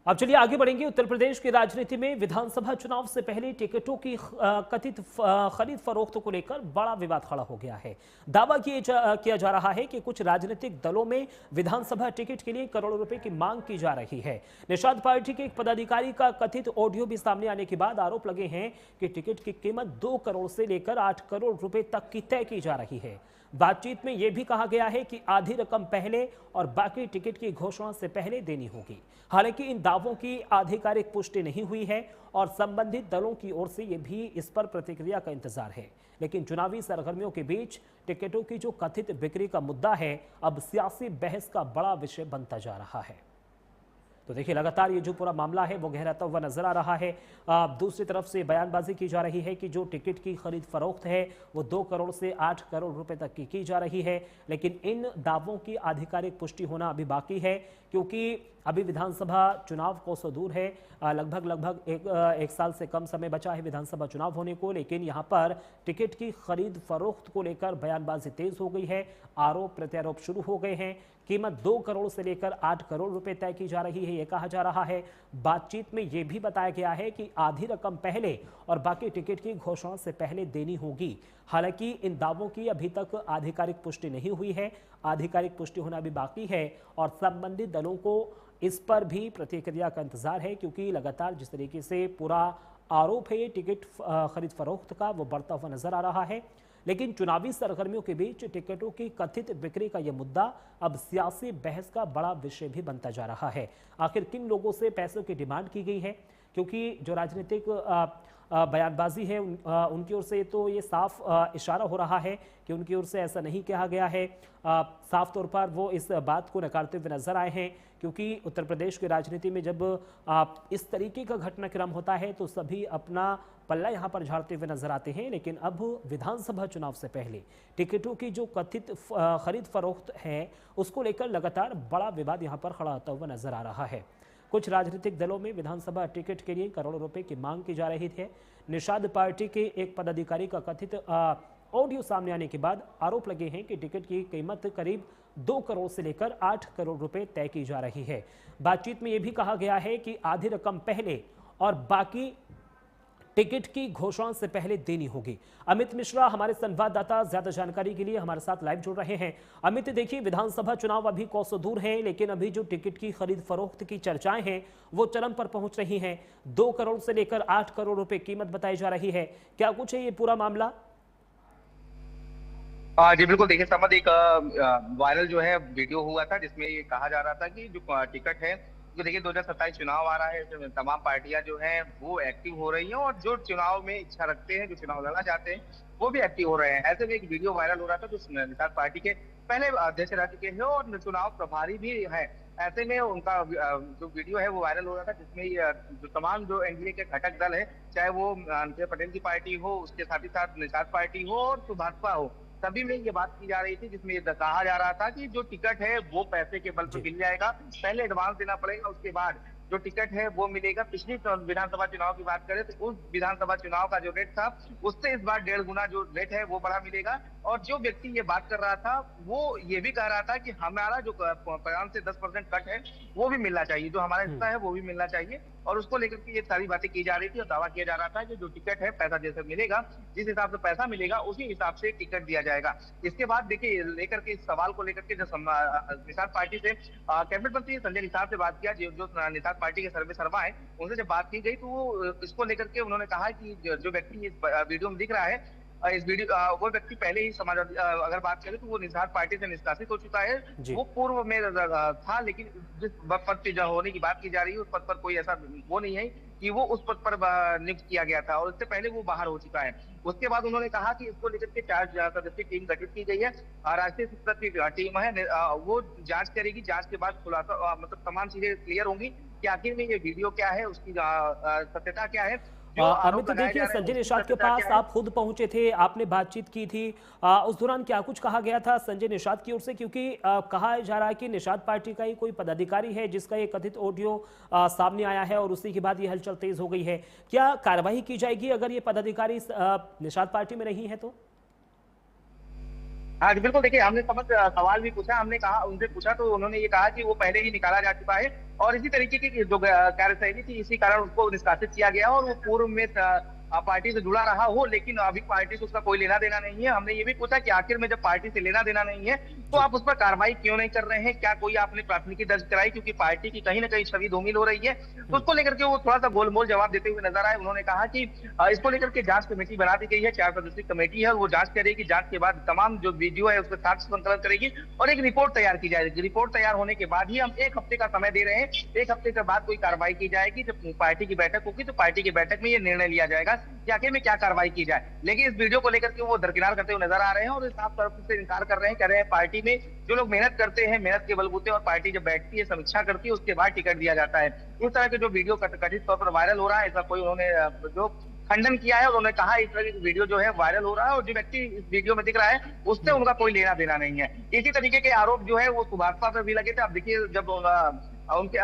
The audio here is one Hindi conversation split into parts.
अब चलिए आगे बढ़ेंगे। उत्तर प्रदेश की राजनीति में विधानसभा चुनाव से पहले टिकटों की कथित खरीद फरोख्त को लेकर बड़ा विवाद खड़ा हो गया है। दावा किया जा रहा है कि कुछ राजनीतिक दलों में विधानसभा टिकट के लिए करोड़ों रुपए की मांग की जा रही है। निषाद पार्टी के एक पदाधिकारी का कथित ऑडियो भी सामने आने के बाद आरोप लगे हैं कि टिकट की कीमत 2 करोड़ से लेकर 8 करोड़ रुपए तक की तय की जा रही है। बातचीत में यह भी कहा गया है कि आधी रकम पहले और बाकी टिकट की घोषणा से पहले देनी होगी। हालांकि इन दावों की आधिकारिक पुष्टि नहीं हुई है और संबंधित दलों की ओर से यह भी इस पर प्रतिक्रिया का इंतजार है। लेकिन चुनावी सरगर्मियों के बीच टिकटों की जो कथित बिक्री का मुद्दा है, अब सियासी बहस का बड़ा विषय बनता जा रहा है। तो देखिए, लगातार ये जो पूरा मामला है वो गहराता हुआ नजर आ रहा है। दूसरी तरफ से बयानबाजी की जा रही है कि जो टिकट की खरीद फरोख्त है वो 2 करोड़ से 8 करोड़ रुपए तक की जा रही है। लेकिन इन दावों की आधिकारिक पुष्टि होना अभी बाकी है, क्योंकि अभी विधानसभा चुनाव कोसों दूर है। लगभग एक साल से कम समय बचा है विधानसभा चुनाव होने को। लेकिन यहाँ पर टिकट की खरीद फरोख्त को लेकर बयानबाजी तेज हो गई है, आरोप प्रत्यारोप शुरू हो गए हैं। कीमत 2 करोड़ से लेकर 8 करोड़ रुपए तय की जा रही है, यह कहा जा रहा है। बातचीत में यह भी बताया गया है कि आधी रकम पहले और बाकी टिकट की घोषणा से पहले देनी होगी। हालांकि इन दावों की अभी तक आधिकारिक पुष्टि नहीं हुई है, आधिकारिक पुष्टि होना भी बाकी है और संबंधित दलों को इस पर भी प्रतिक्रिया का इंतजार है, क्योंकि लगातार जिस तरीके से पूरा आरोप है ये टिकट खरीद फरोख्त का, वो बढ़ता हुआ नजर आ रहा है। लेकिन चुनावी सरगर्मियों के बीच टिकटों की कथित बिक्री का यह मुद्दा अब सियासी बहस का बड़ा विषय भी बनता जा रहा है। आखिर किन लोगों से पैसों की डिमांड की गई है, क्योंकि जो राजनीतिक बयानबाजी है उनकी ओर से तो ये साफ इशारा हो रहा है कि उनकी ओर से ऐसा नहीं कहा गया है। साफ तौर पर वो इस बात को नकारते हुए नजर आए हैं, क्योंकि उत्तर प्रदेश की राजनीति में जब इस तरीके का घटनाक्रम होता है तो सभी अपना पल्ला यहां पर झाड़ते हुए नजर आते हैं। लेकिन अब विधानसभा चुनाव से पहले टिकटों की जो कथित खरीद फरोख्त है उसको लेकर लगातार बड़ा विवाद यहां पर खड़ा होता हुआ नजर आ रहा है। कुछ राजनीतिक दलों में विधानसभा टिकट के लिए करोड़ों रुपए की मांग की जा रही थी। निषाद पार्टी के एक पदाधिकारी का कथित ऑडियो सामने आने के बाद आरोप लगे हैं कि टिकट की कीमत करीब 2 करोड़ से लेकर 8 करोड़ रुपए तय की जा रही है। बातचीत में यह भी कहा गया है कि आधी रकम पहले और बाकी टिकट की घोषणा से पहले देनी होगी। अमित मिश्रा हमारे संवाददाता ज्यादा जानकारी के लिए हमारे साथ लाइव जुड़ रहे हैं। अमित, देखिए, विधानसभा चुनाव अभी कोसों दूर है, लेकिन अभी जो टिकट की खरीद फरोख्त की चर्चाएं हैं वो चरम पर पहुंच रही हैं। 2 करोड़ से लेकर 8 करोड़ रुपए कीमत बताई जा रही है। क्या कुछ है ये पूरा मामला? जी बिल्कुल, देखिए समझ एक वायरल जो है वीडियो हुआ था जिसमें ये कहा जा रहा था कि जो टिकट है, तो देखिए 2027 चुनाव आ रहा है, तो तमाम पार्टियां जो हैं वो एक्टिव हो रही हैं और जो चुनाव में इच्छा रखते हैं, जो चुनाव लड़ना चाहते हैं, वो भी एक्टिव हो रहे हैं। ऐसे में एक वीडियो वायरल हो रहा था जो निषाद पार्टी के पहले अध्यक्ष रह चुके हैं और चुनाव प्रभारी भी है। ऐसे में उनका जो वीडियो है वो वायरल हो रहा था, जिसमें जो तमाम जो एनडीए के घटक दल है, चाहे वो अनुप्रिया पटेल की पार्टी हो, उसके साथ ही साथ निषाद पार्टी हो और भाजपा हो, सभी में ये बात की जा रही थी, जिसमें ये कहा जा रहा था कि जो टिकट है वो पैसे के बल पर मिल जाएगा, पहले एडवांस देना पड़ेगा, उसके बाद जो टिकट है वो मिलेगा। पिछली विधानसभा चुनाव की बात करें तो उस विधानसभा चुनाव का जो रेट था उससे इस बार 1.5 गुना जो रेट है वो बड़ा मिलेगा। और जो व्यक्ति ये बात कर रहा था वो ये भी कह रहा था कि हमारा जो 5 से 10% कट है वो भी मिलना चाहिए, जो हमारा हिस्सा है वो भी मिलना चाहिए। और उसको लेकर के ये सारी बातें की जा रही थी और दावा किया जा रहा था कि जो टिकट है पैसा जैसे मिलेगा, जिस हिसाब से पैसा मिलेगा उसी हिसाब से टिकट दिया जाएगा। इसके बाद देखिए लेकर के इस सवाल को लेकर के जो निषाद पार्टी से कैबिनेट मंत्री संजय निषाद से बात किया, जो निषाद पार्टी के सर्वे सर्वा है, उनसे जब बात की गई तो वो इसको लेकर के उन्होंने कहा कि जो व्यक्ति इस वीडियो में दिख रहा है, इस वीडियो वो व्यक्ति पहले ही समाजवादी अगर बात करें तो वो निषाद पार्टी से निष्कासित हो चुका है। वो पूर्व में था, लेकिन जिस पद पे होने की बात की जा रही है उस पद पर कोई ऐसा वो नहीं है कि वो उस पद पर नियुक्त किया गया था और उससे पहले वो बाहर हो चुका है। उसके बाद उन्होंने कहा कि इसको लेकर के 4 सदस्यीय टीम गठित की गई है। राष्ट्रीय स्तर की टीम है, वो जांच करेगी। जांच के बाद खुलासा मतलब तमाम चीजें क्लियर होंगी कि आखिर में ये वीडियो क्या है, उसकी सत्यता क्या है। अमित, देखिए, संजय निषाद के पास आप खुद पहुंचे थे, आपने बातचीत की थी, उस दौरान क्या कुछ कहा गया था संजय निषाद की ओर से? क्योंकि कहा जा रहा है कि निषाद पार्टी का ही कोई पदाधिकारी है जिसका ये कथित ऑडियो सामने आया है और उसी के बाद ये हलचल तेज हो गई है। क्या कार्रवाई की जाएगी अगर ये पदाधिकारी निषाद पार्टी में नहीं है तो? हाँ जी, बिल्कुल देखिए हमने समझ सवाल भी पूछा, हमने कहा उनसे पूछा तो उन्होंने ये कहा कि वो पहले ही निकाला जा चुका है और इसी तरीके की जो कार्यशैली थी इसी कारण उसको निष्कासित किया गया और वो पूर्व में पार्टी से जुड़ा रहा हो, लेकिन अभी पार्टी से उसका कोई लेना देना नहीं है। हमने ये भी पूछा कि आखिर में जब पार्टी से लेना देना नहीं है तो जी। आप उस पर कार्रवाई क्यों नहीं कर रहे हैं? क्या कोई आपने प्राथमिकी दर्ज कराई? क्योंकि पार्टी की कहीं ना कहीं छवि धूमिल हो रही है। तो उसको लेकर के वो थोड़ा सा गोलमोल जवाब देते हुए नजर आए। उन्होंने कहा कि इसको लेकर के जांच कमेटी बना दी गई है, 4 सदस्यीय कमेटी है, वो जांच करेगी। जांच के बाद तमाम जो वीडियो है उसका साक्ष्य संकलन करेगी और एक रिपोर्ट तैयार की जाएगी। रिपोर्ट तैयार होने के बाद ही हम 1 हफ्ते का समय दे रहे हैं। 1 हफ्ते के बाद कोई कार्रवाई की जाएगी। जब पार्टी की बैठक होगी तो पार्टी की बैठक में ये निर्णय लिया जाएगा कि आखिर में क्या कार्रवाई की जाए। लेकिन इस वीडियो को लेकर के वो दरकिनार करते हुए नजर आ रहे हैं और साफ तौर से इनकार कर रहे हैं। कह रहे हैं पार्टी में जो लोग मेहनत करते हैं, मेहनत के बलबूते और पार्टी जब बैठती है, समीक्षा करती है, उसके बाद टिकट दिया जाता है। इस तरह के जो वीडियो कथित तौर पर वायरल हो रहा है, ऐसा कोई उन्होंने जो खंडन किया है और उन्होंने कहा इस तरह की वीडियो जो है वायरल हो रहा है और जो व्यक्ति इस वीडियो में दिख रहा है उससे उनका कोई लेना देना नहीं है। इसी तरीके के आरोप जो है वो सुभाषपा पर भी लगे थे। अब देखिए जब उनके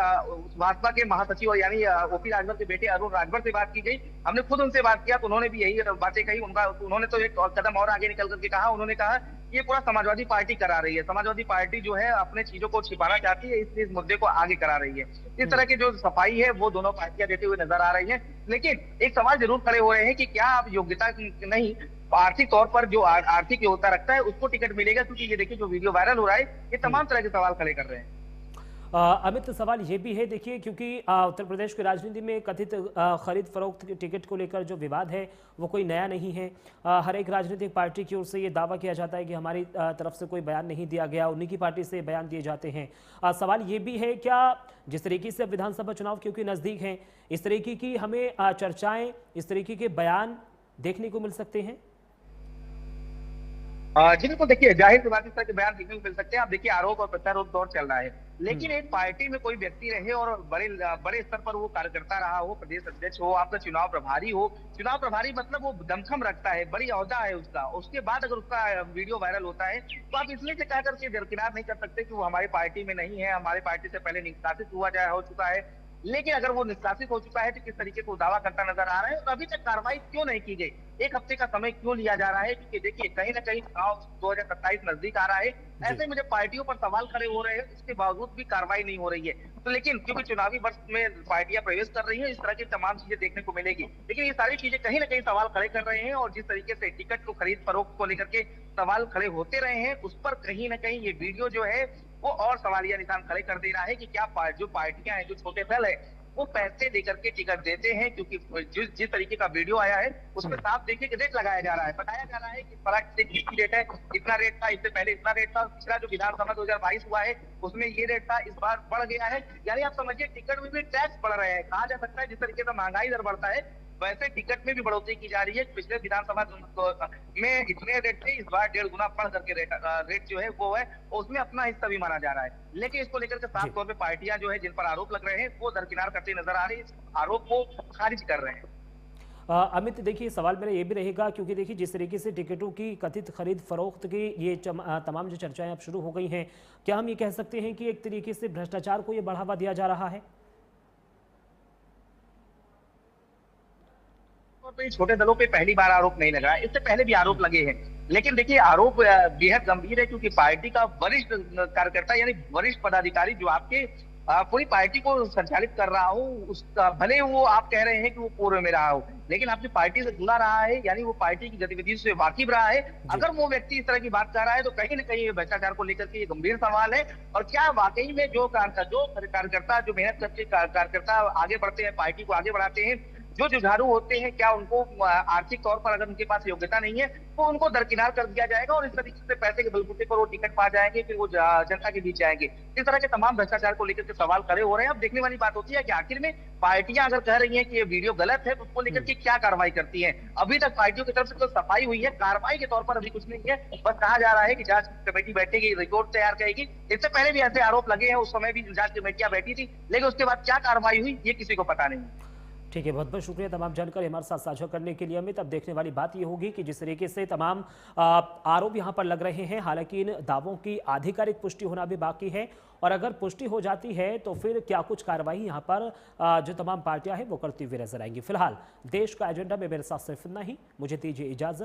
भाजपा के महासचिव यानी ओपी राजभर के बेटे अरुण राजभर से बात की गई, हमने खुद उनसे बात किया तो उन्होंने भी यही बातें कही। उन्होंने तो एक कदम और आगे निकल करके कहा, उन्होंने कहा ये पूरा समाजवादी पार्टी करा रही है। समाजवादी पार्टी जो है अपने चीजों को छिपाना चाहती है, इसलिए इस मुद्दे को आगे करा रही है। इस तरह की जो सफाई है वो दोनों पार्टियां देते हुए नजर आ रही है। लेकिन एक सवाल जरूर खड़े हो रहे हैं कि क्या आप योग्यता नहीं आर्थिक तौर पर जो आर्थिक योग्यता रखता है उसको टिकट मिलेगा? क्योंकि ये देखिए जो वीडियो वायरल हो रहा है ये तमाम तरह के सवाल खड़े कर रहे हैं। अमित, सवाल ये भी है देखिए, क्योंकि उत्तर प्रदेश की राजनीति में कथित खरीद फरोख्त के टिकट को लेकर जो विवाद है वो कोई नया नहीं है। हर एक राजनीतिक पार्टी की ओर से ये दावा किया जाता है कि हमारी तरफ से कोई बयान नहीं दिया गया, उन्हीं की पार्टी से बयान दिए जाते हैं। सवाल ये भी है, क्या जिस तरीके से विधानसभा चुनाव क्योंकि नज़दीक हैं, इस तरीके की हमें चर्चाएं, इस तरीके के बयान देखने को मिल सकते हैं? जी बिल्कुल देखिए जाहिर सी बात इस तरह के बयान देखने को मिल सकते हैं। आप देखिए आरोप और प्रत्यारोप दौर चल रहा है, लेकिन एक पार्टी में कोई व्यक्ति रहे और बड़े स्तर पर वो कार्यकर्ता रहा हो, प्रदेश अध्यक्ष हो, आपका चुनाव प्रभारी हो। चुनाव प्रभारी मतलब वो दमखम रखता है, बड़ी ओहदा है उसका। उसके बाद अगर उसका वीडियो वायरल होता है तो आप इसलिए से कह करके दरकिनार नहीं कर सकते कि वो हमारी पार्टी में नहीं है, हमारे पार्टी से पहले निष्कासित हो चुका है। लेकिन अगर वो निष्कासित हो चुका है तो किस तरीके को दावा करता नजर आ रहा है और अभी तक कार्रवाई क्यों नहीं की गई? 1 हफ्ते का समय क्यों लिया जा रहा है? क्योंकि देखिए कहीं ना कहीं चुनाव 2027 नजदीक आ रहा है। ऐसे में जब पार्टियों पर सवाल खड़े हो रहे हैं उसके बावजूद भी कार्रवाई नहीं हो रही है। तो लेकिन क्योंकि चुनावी वर्ष में पार्टियां प्रवेश कर रही हैं, इस तरह की तमाम चीजें देखने को मिलेगी। लेकिन ये सारी चीजें कहीं ना कहीं सवाल खड़े कर रहे हैं और जिस तरीके से टिकट को खरीद फरोख्त को लेकर के सवाल खड़े होते रहे हैं उस पर कहीं ना कहीं ये वीडियो जो है वो और सवालिया निशान खड़े कर दे रहा है कि क्या जो पार्टियां हैं, जो छोटे दल है, वो पैसे देकर के टिकट देते हैं। क्योंकि जिस तरीके का वीडियो आया है उसमें साफ देखिए कि रेट लगाया जा रहा है, बताया जा रहा है कि फराक से कितनी रेट है, इतना रेट था, इससे पहले इतना रेट था। पिछला जो विधानसभा 2022 हुआ है उसमें ये रेट था, इस बार बढ़ गया है। यानी आप समझिए टिकट में भी टैक्स बढ़ रहे हैं। कहा जा सकता है जिस तरीके से महंगाई दर बढ़ता है वैसे टिकट में भी बढ़ोतरी की जा रही है। पिछले विधानसभा में इतने रेट थे, इस बार 1.5 गुना बढ़ करके रेट जो है वो है, उसमें अपना हिस्सा भी माना जा रहा है। लेकिन इसको लेकर के साफ तौर पे पार्टियां जो है जिन पर आरोप लग रहे हैं वो दरकिनार करते नजर आ रही है, आरोप को खारिज कर रहे हैं। अमित देखिए, सवाल मेरा ये भी रहेगा, क्योंकि देखिए जिस तरीके से टिकटों की कथित खरीद फरोख्त की ये तमाम जो चर्चाएं अब शुरू हो गई हैं, क्या हम ये कह सकते हैं कि एक तरीके से भ्रष्टाचार को ये बढ़ावा दिया जा रहा है? तो छोटे दलों पे पहली बार आरोप नहीं लगा, इससे पहले भी आरोप लगे हैं। लेकिन देखिए आरोप बेहद गंभीर है क्योंकि पार्टी का वरिष्ठ कार्यकर्ता यानी वरिष्ठ पदाधिकारी जो आपके पूरी पार्टी को संचालित कर रहा हो, उसका भले वो आप कह रहे हैं कि वो पूर्व में रहा हो, लेकिन आपकी पार्टी से जुड़ा रहा है, यानी वो पार्टी की गतिविधियों से वाकिफ रहा है। अगर वो व्यक्ति इस तरह की बात कर रहा है तो कहीं ना कहीं भ्रष्टाचार को लेकर के ये गंभीर सवाल है। और क्या वाकई में जो कार्यकर्ता जो मेहनत करके कार्यकर्ता आगे बढ़ते हैं, पार्टी को आगे बढ़ाते हैं, जो जुझारू होते हैं, क्या उनको आर्थिक तौर पर अगर उनके पास योग्यता नहीं है तो उनको दरकिनार कर दिया जाएगा और इस तरीके से पैसे के बलबूते पर वो टिकट पा जाएंगे, फिर वो जनता के बीच जाएंगे। इस तरह के तमाम भ्रष्टाचार को लेकर के सवाल खड़े हो रहे हैं। अब देखने वाली बात होती है कि आखिर में पार्टियां अगर कह रही हैं कि ये वीडियो गलत है तो उसको लेकर के क्या कार्रवाई करती है। अभी तक पार्टियों की तरफ से तो सफाई हुई है, कार्रवाई के तौर पर अभी कुछ नहीं है। बस कहा जा रहा है कि जांच कमेटी बैठेगी, रिपोर्ट तैयार करेगी। इससे पहले भी ऐसे आरोप लगे हैं, उस समय भी जांच कमेटियां बैठी थी, लेकिन उसके बाद क्या कार्रवाई हुई ये किसी को पता नहीं। ठीक है, बहुत बहुत शुक्रिया तमाम जानकारी हमारे साथ साझा करने के लिए अमित। अब देखने वाली बात ये होगी कि जिस तरीके से तमाम आरोप यहां पर लग रहे हैं, हालांकि इन दावों की आधिकारिक पुष्टि होना भी बाकी है, और अगर पुष्टि हो जाती है तो फिर क्या कुछ कार्रवाई यहां पर जो तमाम पार्टियां हैं वो करती हुई नजर आएंगी। फिलहाल देश का एजेंडा में मेरे साथ सिर्फ इतना ही, मुझे दीजिए इजाजत।